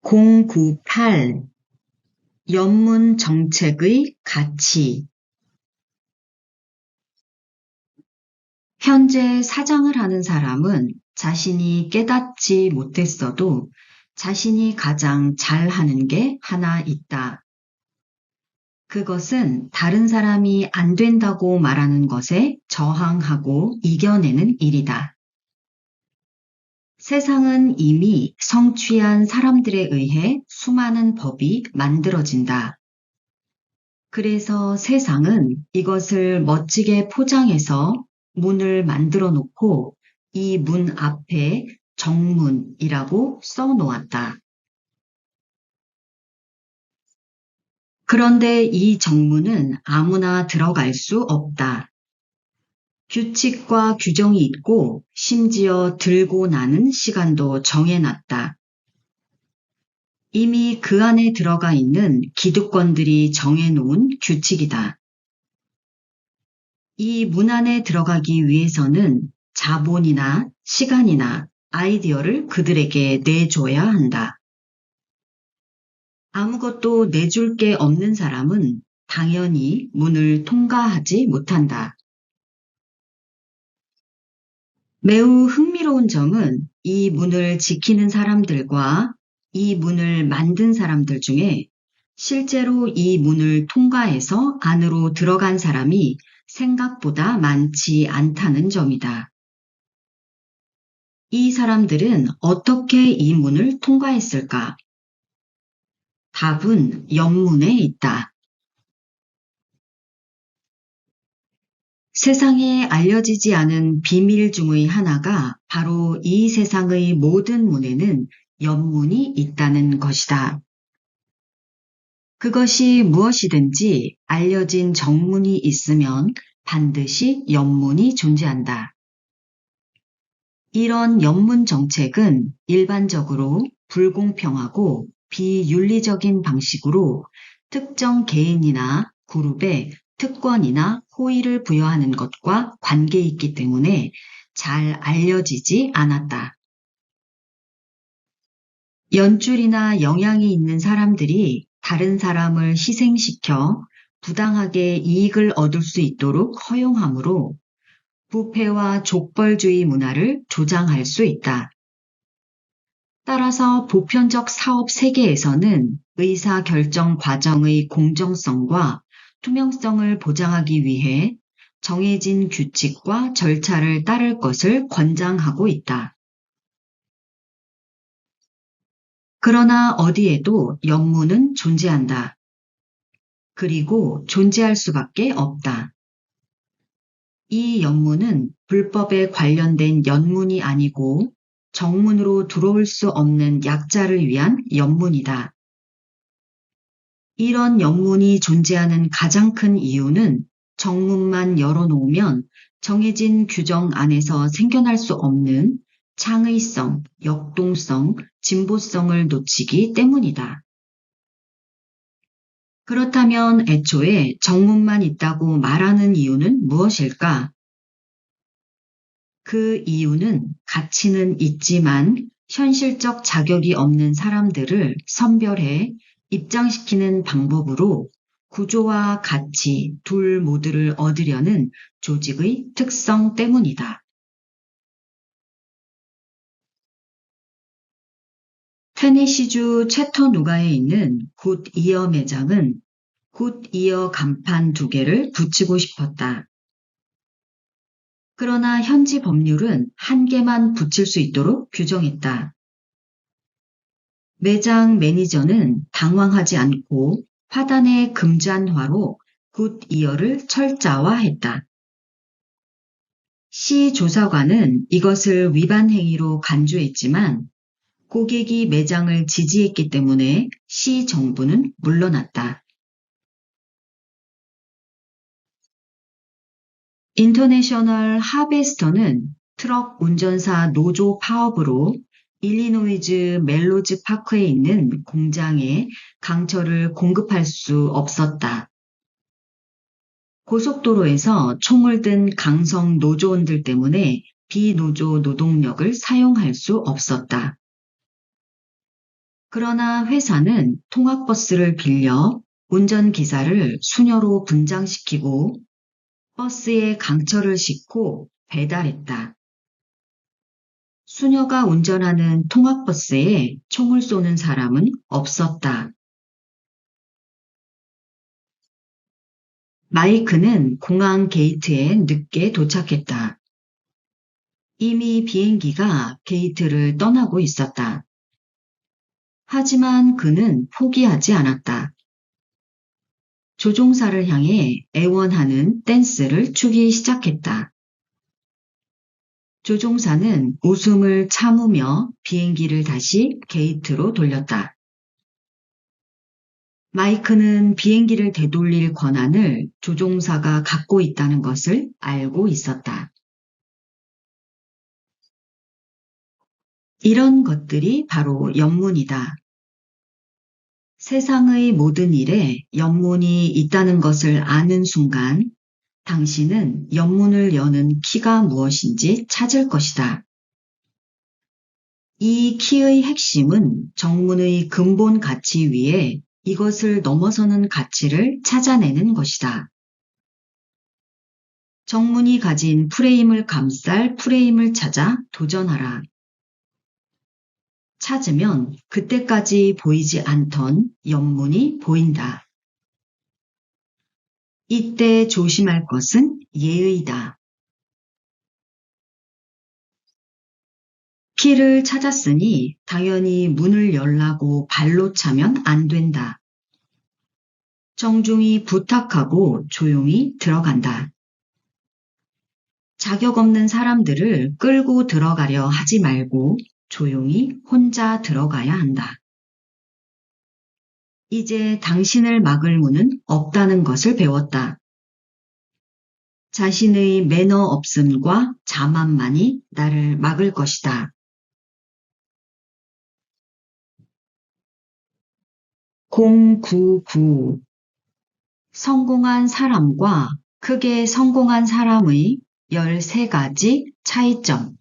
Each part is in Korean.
098 연문 정책의 가치. 현재 사장을 하는 사람은 자신이 깨닫지 못했어도 자신이 가장 잘하는 게 하나 있다. 그것은 다른 사람이 안 된다고 말하는 것에 저항하고 이겨내는 일이다. 세상은 이미 성취한 사람들에 의해 수많은 법이 만들어진다. 그래서 세상은 이것을 멋지게 포장해서 문을 만들어 놓고 이 문 앞에 정문이라고 써 놓았다. 그런데 이 정문은 아무나 들어갈 수 없다. 규칙과 규정이 있고 심지어 들고 나는 시간도 정해놨다. 이미 그 안에 들어가 있는 기득권들이 정해놓은 규칙이다. 이 문 안에 들어가기 위해서는 자본이나 시간이나 아이디어를 그들에게 내줘야 한다. 아무것도 내줄 게 없는 사람은 당연히 문을 통과하지 못한다. 매우 흥미로운 점은 이 문을 지키는 사람들과 이 문을 만든 사람들 중에 실제로 이 문을 통과해서 안으로 들어간 사람이 생각보다 많지 않다는 점이다. 이 사람들은 어떻게 이 문을 통과했을까? 답은 옆문에 있다. 세상에 알려지지 않은 비밀 중의 하나가 바로 이 세상의 모든 문에는 옆문이 있다는 것이다. 그것이 무엇이든지 알려진 정문이 있으면 반드시 옆문이 존재한다. 이런 옆문 정책은 일반적으로 불공평하고 비윤리적인 방식으로 특정 개인이나 그룹에 특권이나 호의를 부여하는 것과 관계 있기 때문에 잘 알려지지 않았다. 연줄이나 영향이 있는 사람들이 다른 사람을 희생시켜 부당하게 이익을 얻을 수 있도록 허용하므로 부패와 족벌주의 문화를 조장할 수 있다. 따라서 보편적 사업 세계에서는 의사결정 과정의 공정성과 투명성을 보장하기 위해 정해진 규칙과 절차를 따를 것을 권장하고 있다. 그러나 어디에도 옆문은 존재한다. 그리고 존재할 수밖에 없다. 이 옆문은 불법에 관련된 연문이 아니고 정문으로 들어올 수 없는 약자를 위한 옆문이다. 이런 옆문이 존재하는 가장 큰 이유는 정문만 열어놓으면 정해진 규정 안에서 생겨날 수 없는 창의성, 역동성, 진보성을 놓치기 때문이다. 그렇다면 애초에 정문만 있다고 말하는 이유는 무엇일까? 그 이유는 가치는 있지만 현실적 자격이 없는 사람들을 선별해 입장시키는 방법으로 구조와 가치 둘 모두를 얻으려는 조직의 특성 때문이다. 테네시주 채터누가에 있는 굿이어 매장은 굿이어 간판 2개를 붙이고 싶었다. 그러나 현지 법률은 1개만 붙일 수 있도록 규정했다. 매장 매니저는 당황하지 않고 화단의 금잔화로 굿이어를 철자화했다. 시 조사관은 이것을 위반 행위로 간주했지만 고객이 매장을 지지했기 때문에 시 정부는 물러났다. 인터내셔널 하베스터는 트럭 운전사 노조 파업으로 일리노이즈 멜로즈 파크에 있는 공장에 강철을 공급할 수 없었다. 고속도로에서 총을 든 강성 노조원들 때문에 비노조 노동력을 사용할 수 없었다. 그러나 회사는 통학버스를 빌려 운전기사를 수녀로 분장시키고 버스에 강철을 싣고 배달했다. 수녀가 운전하는 통학버스에 총을 쏘는 사람은 없었다. 마이크는 공항 게이트에 늦게 도착했다. 이미 비행기가 게이트를 떠나고 있었다. 하지만 그는 포기하지 않았다. 조종사를 향해 애원하는 댄스를 추기 시작했다. 조종사는 웃음을 참으며 비행기를 다시 게이트로 돌렸다. 마이크는 비행기를 되돌릴 권한을 조종사가 갖고 있다는 것을 알고 있었다. 이런 것들이 바로 연문이다. 세상의 모든 일에 연문이 있다는 것을 아는 순간 당신은 연문을 여는 키가 무엇인지 찾을 것이다. 이 키의 핵심은 정문의 근본 가치 위에 이것을 넘어서는 가치를 찾아내는 것이다. 정문이 가진 프레임을 감쌀 프레임을 찾아 도전하라. 찾으면 그때까지 보이지 않던 연문이 보인다. 이때 조심할 것은 예의다. 키를 찾았으니 당연히 문을 열라고 발로 차면 안 된다. 정중히 부탁하고 조용히 들어간다. 자격 없는 사람들을 끌고 들어가려 하지 말고 조용히 혼자 들어가야 한다. 이제 당신을 막을 문은 없다는 것을 배웠다. 자신의 매너 없음과 자만만이 나를 막을 것이다. 099 성공한 사람과 크게 성공한 사람의 13가지 차이점.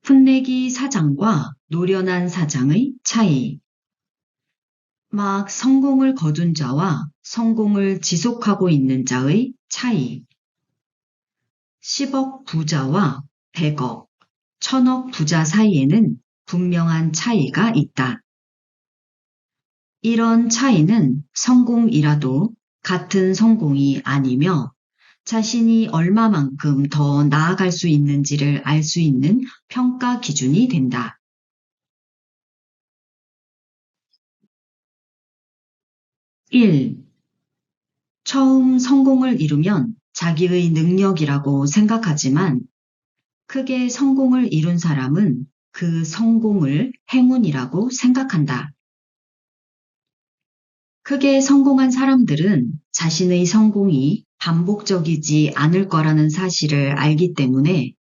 풋내기 사장과 노련한 사장의 차이. 막 성공을 거둔 자와 성공을 지속하고 있는 자의 차이. 10억 부자와 100억, 1000억 부자 사이에는 분명한 차이가 있다. 이런 차이는 성공이라도 같은 성공이 아니며 자신이 얼마만큼 더 나아갈 수 있는지를 알 수 있는 평가 기준이 된다. 1. 처음 성공을 이루면 자기의 능력이라고 생각하지만 크게 성공을 이룬 사람은 그 성공을 행운이라고 생각한다. 크게 성공한 사람들은 자신의 성공이 반복적이지 않을 거라는 사실을 알기 때문에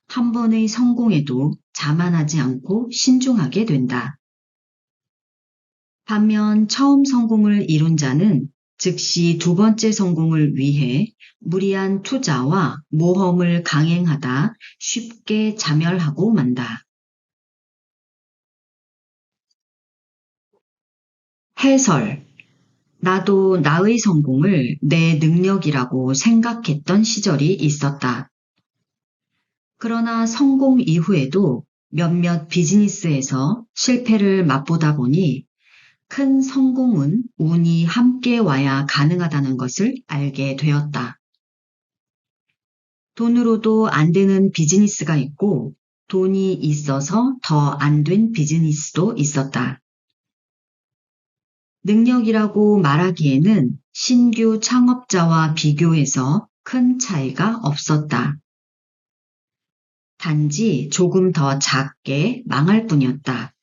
한 번의 성공에도 자만하지 않고 신중하게 된다. 반면 처음 성공을 이룬 자는 즉시 두 번째 성공을 위해 무리한 투자와 모험을 강행하다 쉽게 자멸하고 만다. 해설. 나도 나의 성공을 내 능력이라고 생각했던 시절이 있었다. 그러나 성공 이후에도 몇몇 비즈니스에서 실패를 맛보다 보니 큰 성공은 운이 함께 와야 가능하다는 것을 알게 되었다. 돈으로도 안 되는 비즈니스가 있고 돈이 있어서 더 안 된 비즈니스도 있었다. 능력이라고 말하기에는 신규 창업자와 비교해서 큰 차이가 없었다. 단지 조금 더 작게 망할 뿐이었다.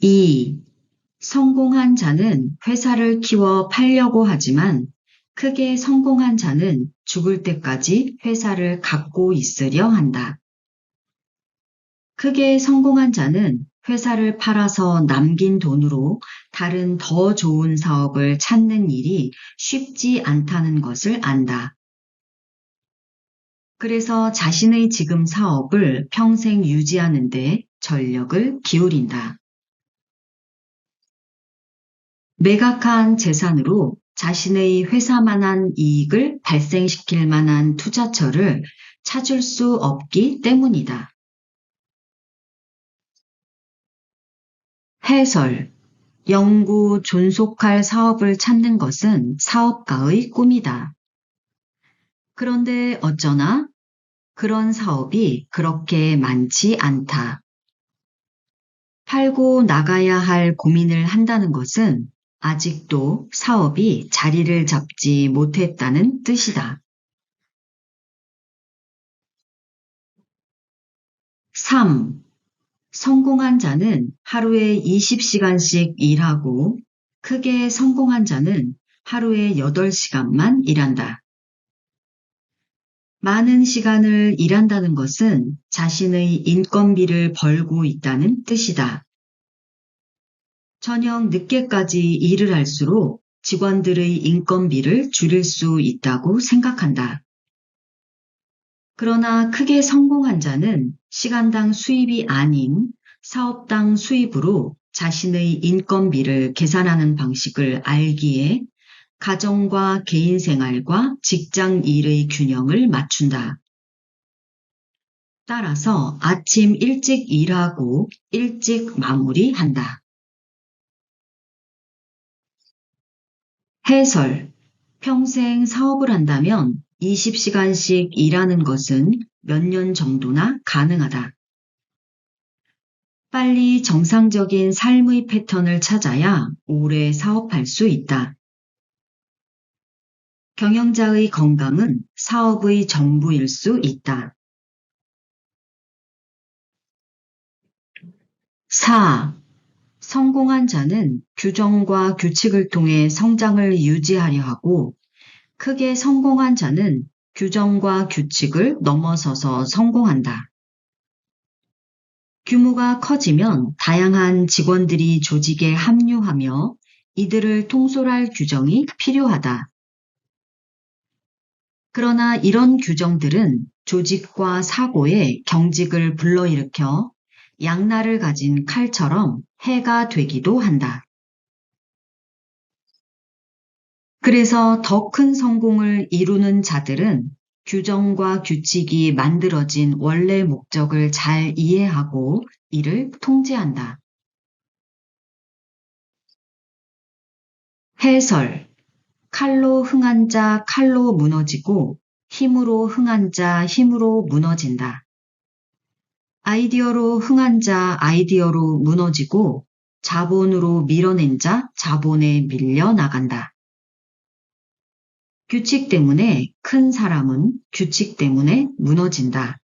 2. 성공한 자는 회사를 키워 팔려고 하지만 크게 성공한 자는 죽을 때까지 회사를 갖고 있으려 한다. 크게 성공한 자는 회사를 팔아서 남긴 돈으로 다른 더 좋은 사업을 찾는 일이 쉽지 않다는 것을 안다. 그래서 자신의 지금 사업을 평생 유지하는 데 전력을 기울인다. 매각한 재산으로 자신의 회사만한 이익을 발생시킬 만한 투자처를 찾을 수 없기 때문이다. 해설. 영구 존속할 사업을 찾는 것은 사업가의 꿈이다. 그런데 어쩌나 그런 사업이 그렇게 많지 않다. 팔고 나가야 할 고민을 한다는 것은 아직도 사업이 자리를 잡지 못했다는 뜻이다. 3. 성공한 자는 하루에 20시간씩 일하고 크게 성공한 자는 하루에 8시간만 일한다. 많은 시간을 일한다는 것은 자신의 인건비를 벌고 있다는 뜻이다. 저녁 늦게까지 일을 할수록 직원들의 인건비를 줄일 수 있다고 생각한다. 그러나 크게 성공한 자는 시간당 수입이 아닌 사업당 수입으로 자신의 인건비를 계산하는 방식을 알기에 가정과 개인 생활과 직장 일의 균형을 맞춘다. 따라서 아침 일찍 일하고 일찍 마무리한다. 해설. 평생 사업을 한다면 20시간씩 일하는 것은 몇 년 정도나 가능하다. 빨리 정상적인 삶의 패턴을 찾아야 오래 사업할 수 있다. 경영자의 건강은 사업의 전부일 수 있다. 4. 성공한 자는 규정과 규칙을 통해 성장을 유지하려 하고 크게 성공한 자는 규정과 규칙을 넘어서서 성공한다. 규모가 커지면 다양한 직원들이 조직에 합류하며 이들을 통솔할 규정이 필요하다. 그러나 이런 규정들은 조직과 사고에 경직을 불러일으켜 양날을 가진 칼처럼 해가 되기도 한다. 그래서 더 큰 성공을 이루는 자들은 규정과 규칙이 만들어진 원래 목적을 잘 이해하고 이를 통제한다. 해설. 칼로 흥한 자 칼로 무너지고 힘으로 흥한 자 힘으로 무너진다. 아이디어로 흥한 자 아이디어로 무너지고 자본으로 밀어낸 자 자본에 밀려 나간다. 규칙 때문에 큰 사람은 규칙 때문에 무너진다.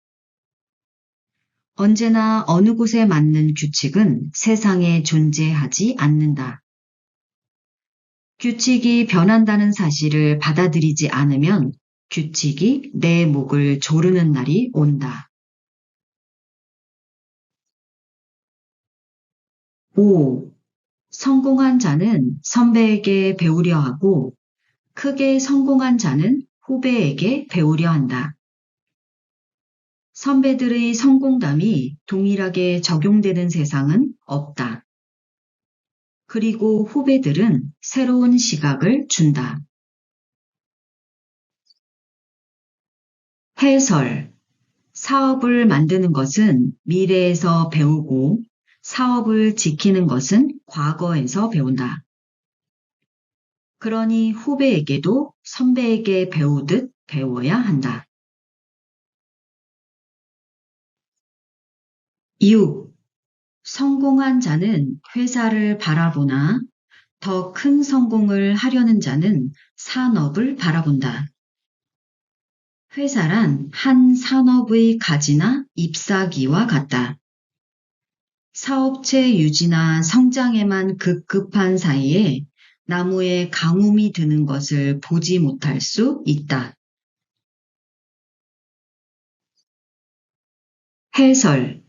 언제나 어느 곳에 맞는 규칙은 세상에 존재하지 않는다. 규칙이 변한다는 사실을 받아들이지 않으면 규칙이 내 목을 조르는 날이 온다. 5. 성공한 자는 선배에게 배우려 하고 크게 성공한 자는 후배에게 배우려 한다. 선배들의 성공담이 동일하게 적용되는 세상은 없다. 그리고 후배들은 새로운 시각을 준다. 해설. 사업을 만드는 것은 미래에서 배우고 사업을 지키는 것은 과거에서 배운다. 그러니 후배에게도 선배에게 배우듯 배워야 한다. 6. 성공한 자는 회사를 바라보나 더 큰 성공을 하려는 자는 산업을 바라본다. 회사란 한 산업의 가지나 잎사귀와 같다. 사업체 유지나 성장에만 급급한 사이에 나무에 가뭄이 드는 것을 보지 못할 수 있다. 해설.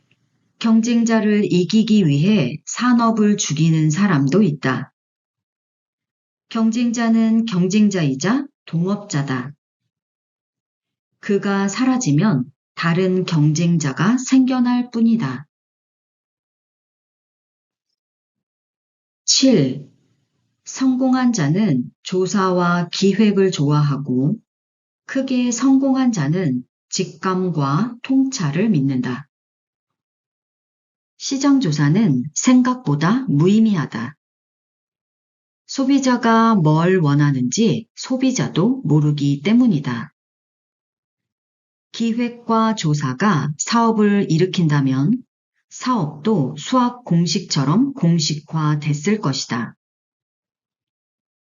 경쟁자를 이기기 위해 산업을 죽이는 사람도 있다. 경쟁자는 경쟁자이자 동업자다. 그가 사라지면 다른 경쟁자가 생겨날 뿐이다. 7. 성공한 자는 조사와 기획을 좋아하고 크게 성공한 자는 직감과 통찰을 믿는다. 시장조사는 생각보다 무의미하다. 소비자가 뭘 원하는지 소비자도 모르기 때문이다. 기획과 조사가 사업을 일으킨다면 사업도 수학 공식처럼 공식화됐을 것이다.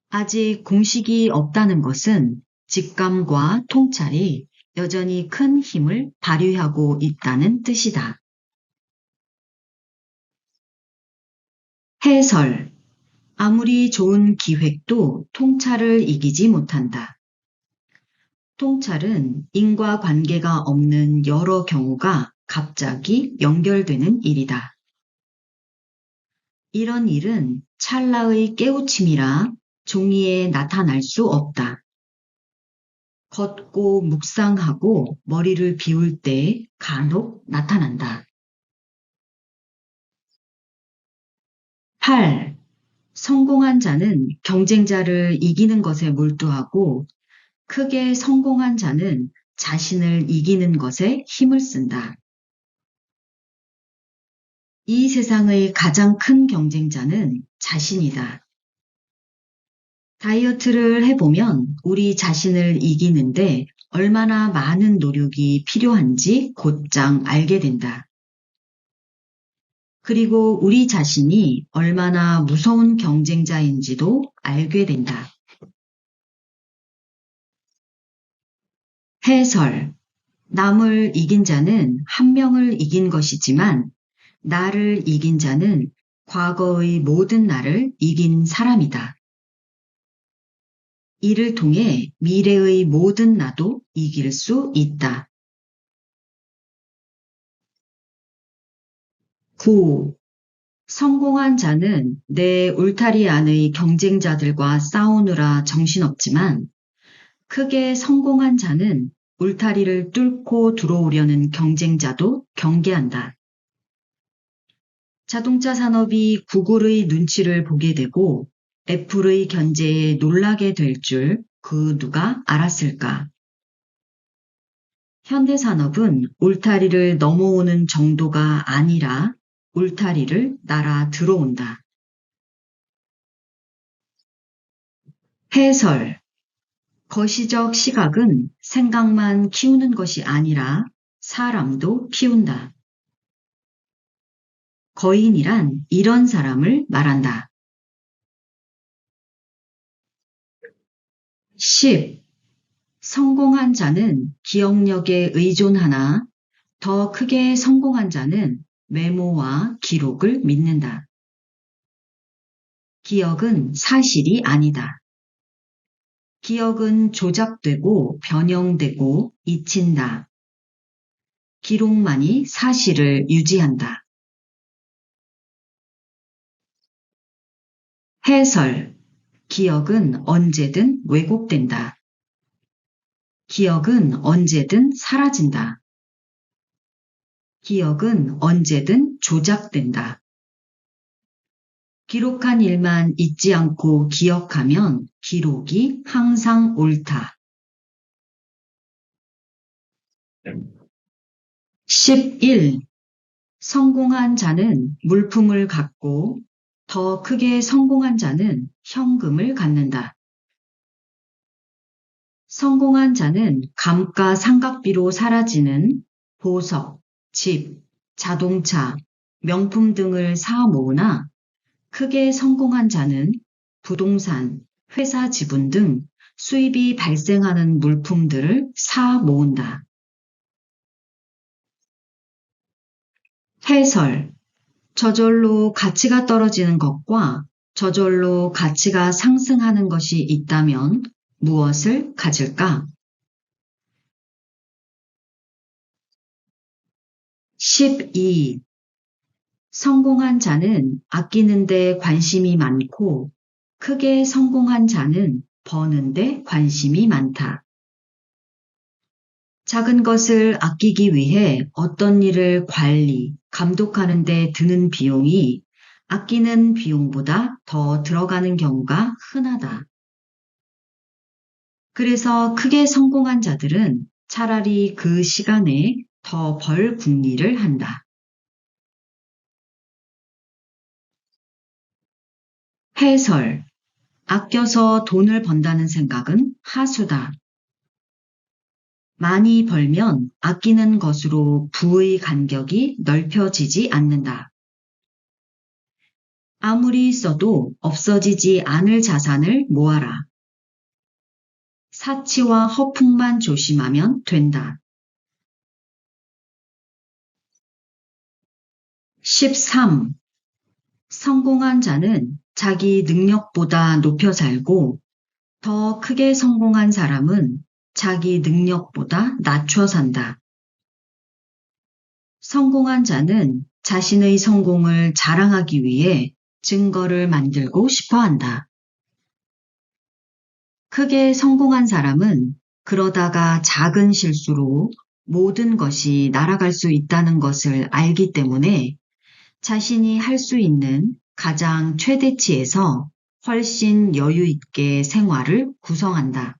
아직 공식이 없다는 것은 직감과 통찰이 여전히 큰 힘을 발휘하고 있다는 뜻이다. 해설. 아무리 좋은 기획도 통찰을 이기지 못한다. 통찰은 인과관계가 없는 여러 경우가 갑자기 연결되는 일이다. 이런 일은 찰나의 깨우침이라 종이에 나타날 수 없다. 걷고 묵상하고 머리를 비울 때 간혹 나타난다. 8. 성공한 자는 경쟁자를 이기는 것에 몰두하고 크게 성공한 자는 자신을 이기는 것에 힘을 쓴다. 이 세상의 가장 큰 경쟁자는 자신이다. 다이어트를 해보면 우리 자신을 이기는데 얼마나 많은 노력이 필요한지 곧장 알게 된다. 그리고 우리 자신이 얼마나 무서운 경쟁자인지도 알게 된다. 해설. 남을 이긴 자는 한 명을 이긴 것이지만 나를 이긴 자는 과거의 모든 나를 이긴 사람이다. 이를 통해 미래의 모든 나도 이길 수 있다. 9. 성공한 자는 내 울타리 안의 경쟁자들과 싸우느라 정신없지만 크게 성공한 자는 울타리를 뚫고 들어오려는 경쟁자도 경계한다. 자동차 산업이 구글의 눈치를 보게 되고 애플의 견제에 놀라게 될 줄 그 누가 알았을까? 현대산업은 울타리를 넘어오는 정도가 아니라 울타리를 날아 들어온다. 해설. 거시적 시각은 생각만 키우는 것이 아니라 사람도 키운다. 거인이란 이런 사람을 말한다. 10. 성공한 자는 기억력에 의존하나 더 크게 성공한 자는 메모와 기록을 믿는다. 기억은 사실이 아니다. 기억은 조작되고 변형되고 잊힌다. 기록만이 사실을 유지한다. 해설. 기억은 언제든 왜곡된다. 기억은 언제든 사라진다. 기억은 언제든 조작된다. 기록한 일만 잊지 않고 기억하면 기록이 항상 옳다. 11. 성공한 자는 물품을 갖고 더 크게 성공한 자는 현금을 갖는다. 성공한 자는 감가상각비로 사라지는 보석, 집, 자동차, 명품 등을 사 모으나 크게 성공한 자는 부동산, 회사 지분 등 수입이 발생하는 물품들을 사 모은다. 해설. 저절로 가치가 떨어지는 것과 저절로 가치가 상승하는 것이 있다면 무엇을 가질까? 12. 성공한 자는 아끼는 데 관심이 많고 크게 성공한 자는 버는 데 관심이 많다. 작은 것을 아끼기 위해 어떤 일을 관리, 감독하는 데 드는 비용이 아끼는 비용보다 더 들어가는 경우가 흔하다. 그래서 크게 성공한 자들은 차라리 그 시간에 더 벌 궁리를 한다. 해설. 아껴서 돈을 번다는 생각은 하수다. 많이 벌면 아끼는 것으로 부의 간격이 넓혀지지 않는다. 아무리 써도 없어지지 않을 자산을 모아라. 사치와 허풍만 조심하면 된다. 13. 성공한 자는 자기 능력보다 높여 살고 더 크게 성공한 사람은 자기 능력보다 낮춰 산다. 성공한 자는 자신의 성공을 자랑하기 위해 증거를 만들고 싶어 한다. 크게 성공한 사람은 그러다가 작은 실수로 모든 것이 날아갈 수 있다는 것을 알기 때문에 자신이 할 수 있는 가장 최대치에서 훨씬 여유 있게 생활을 구성한다.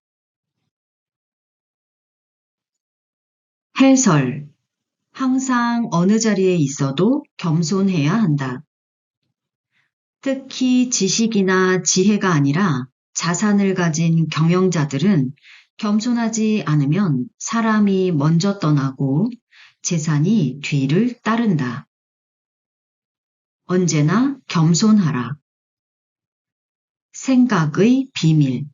해설. 항상 어느 자리에 있어도 겸손해야 한다. 특히 지식이나 지혜가 아니라 자산을 가진 경영자들은 겸손하지 않으면 사람이 먼저 떠나고 재산이 뒤를 따른다. 언제나 겸손하라. 생각의 비밀.